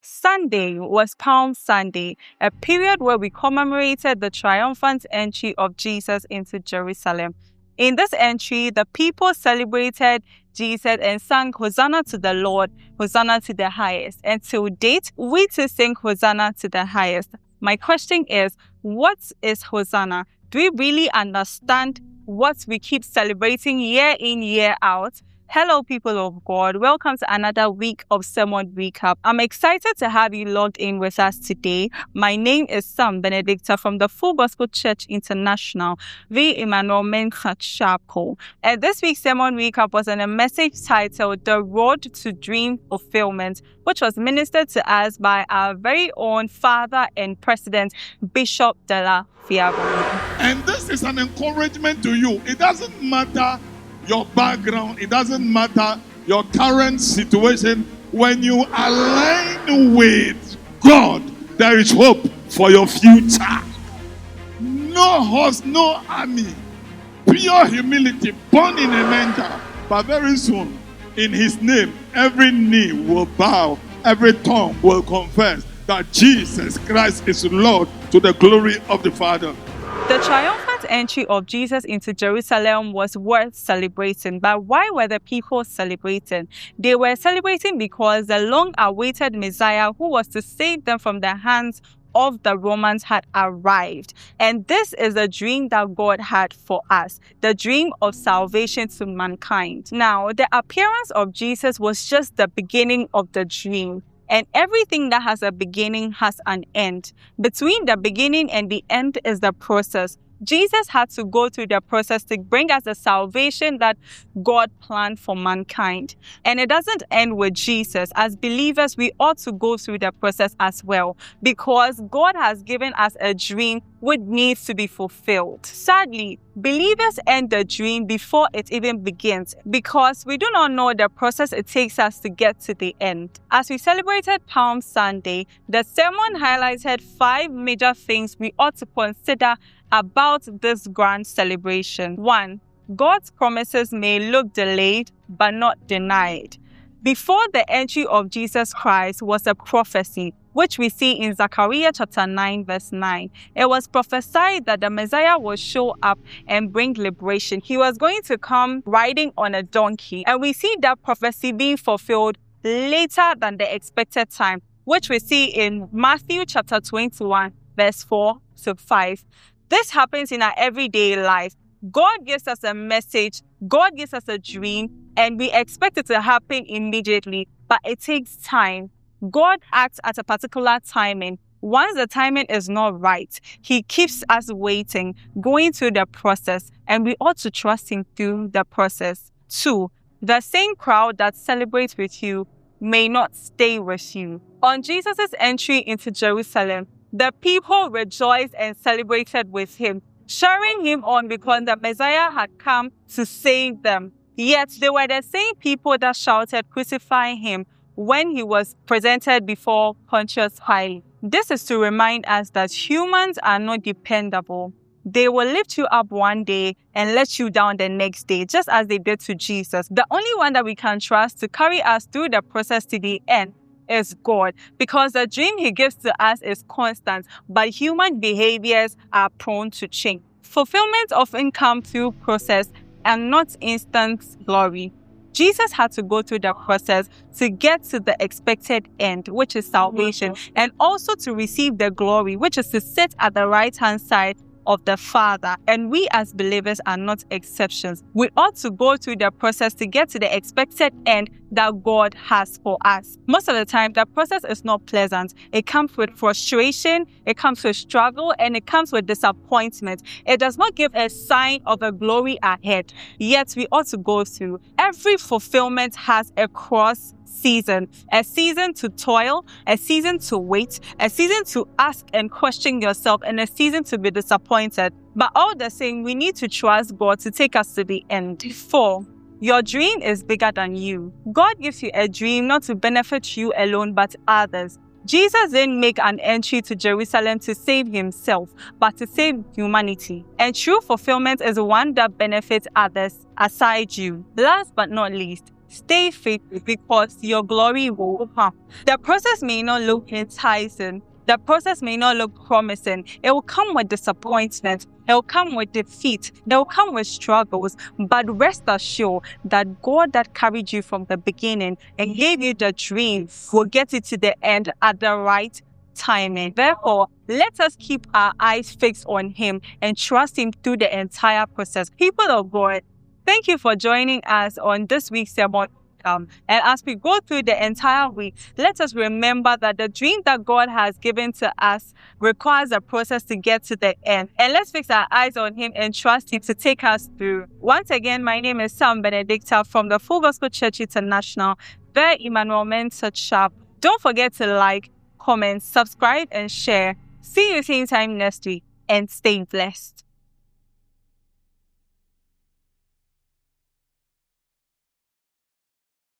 Sunday was Palm Sunday, a period where we commemorated the triumphant entry of Jesus into Jerusalem. In this entry, the people celebrated Jesus and sang Hosanna to the Lord, Hosanna to the highest. And till date, we too sing Hosanna to the highest. My question is, what is Hosanna? Do we really understand what we keep celebrating year in, year out? Hello, people of God. Welcome to another week of Sermon Recap. I'm excited to have you logged in with us today. My name is Sam Benedicta from the Full Gospel Church International, V. Emmanuel Mencha Chapel. And this week's Sermon Recap was on a message titled The Road to Dream Fulfilment, which was ministered to us by our very own Father and President, Bishop Dela Fiagome. And this is an encouragement to you. It doesn't matter your background, it doesn't matter your current situation. When you align with God, there is hope for your future. No horse, no army, pure humility, born in a manger. But very soon, in his name, every knee will bow, every tongue will confess that Jesus Christ is Lord, to the glory of the Father. The triumphant entry of Jesus into Jerusalem was worth celebrating. But why were the people celebrating? They were celebrating because the long-awaited Messiah who was to save them from the hands of the Romans had arrived. And this is the dream that God had for us, the dream of salvation to mankind. Now, the appearance of Jesus was just the beginning of the dream. And everything that has a beginning has an end. Between the beginning and the end is the process. Jesus had to go through the process to bring us the salvation that God planned for mankind. And it doesn't end with Jesus. As believers, we ought to go through the process as well, because God has given us a dream which needs to be fulfilled. Sadly, believers end the dream before it even begins, because we do not know the process it takes us to get to the end. As we celebrated Palm Sunday, the sermon highlighted 5 major things we ought to consider about this grand celebration. 1. God's promises may look delayed, but not denied. Before the entry of Jesus Christ was a prophecy, which we see in Zechariah chapter 9, verse 9. It was prophesied that the Messiah will show up and bring liberation. He was going to come riding on a donkey. And we see that prophecy being fulfilled later than the expected time, which we see in Matthew chapter 21, verse 4 to 5. This happens in our everyday life. God gives us a message, God gives us a dream, and we expect it to happen immediately, but it takes time. God acts at a particular timing. Once the timing is not right, He keeps us waiting, going through the process, and we ought to trust Him through the process. 2. The same crowd that celebrates with you may not stay with you. On Jesus' entry into Jerusalem, the people rejoiced and celebrated with Him, cheering Him on because the Messiah had come to save them. Yet they were the same people that shouted, "Crucify Him," when He was presented before Pontius Pilate. This is to remind us that humans are not dependable. They will lift you up one day and let you down the next day, just as they did to Jesus. The only one that we can trust to carry us through the process to the end is God, because the dream He gives to us is constant, but human behaviors are prone to change. Fulfillment often comes through process and not instant glory. Jesus had to go through the process to get to the expected end, which is salvation, and also to receive the glory, which is to sit at the right-hand side of the Father. And we as believers are not exceptions. We ought to go through the process to get to the expected end that God has for us. Most of the time, the process is not pleasant. It comes with frustration, it comes with struggle, and it comes with disappointment. It does not give a sign of a glory ahead. Yet we ought to go through. Every fulfillment has a cross season, a season to toil, a season to wait, a season to ask and question yourself, and a season to be disappointed. But all the same, we need to trust God to take us to the end. 4. Your dream is bigger than you. God gives you a dream not to benefit you alone, but others. Jesus didn't make an entry to Jerusalem to save Himself, but to save humanity. And true fulfillment is one that benefits others aside you. Last but not least, Stay faithful because your glory will come. The process may not look enticing. The process may not look promising. It will come with disappointment. It will come with defeat. It will come with struggles. But rest assured that God that carried you from the beginning and gave you the dream will get you to the end at the right timing. Therefore, let us keep our eyes fixed on Him and trust Him through the entire process. People of God, thank you for joining us on this week's sermon. And as we go through the entire week, let us remember that the dream that God has given to us requires a process to get to the end. And let's fix our eyes on Him and trust Him to take us through. Once again, my name is Sam Benedicta from the Full Gospel Church International, where Emmanuel Mensa Sharp. Don't forget to like, comment, subscribe, and share. See you same time next week, and stay blessed.